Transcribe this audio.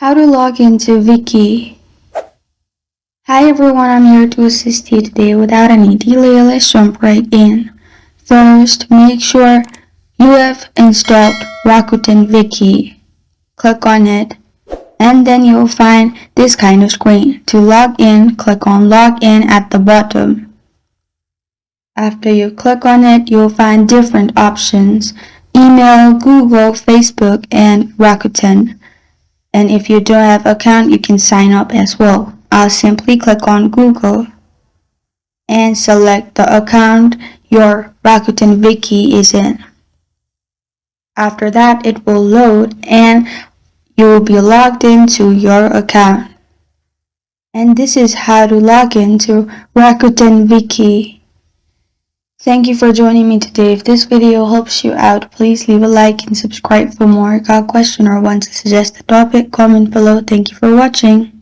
How to log into Viki. Hi everyone, I'm here to assist you today. Without any delay, let's jump right in. First, make sure you have installed Rakuten Viki. Click on it, and then you'll find this kind of screen. To log in, click on Login at the bottom. After you click on it, you'll find different options: email, Google, Facebook, and Rakuten. And if you don't have an account, you can sign up as well. I'll simply click on Google and select the account your Rakuten Viki is in. After that, it will load and you will be logged into your account. And this is how to log into Rakuten Viki. Thank you for joining me today. If this video helps you out, please leave a like and subscribe for more. Got a question or want to suggest a topic? Comment below. Thank you for watching.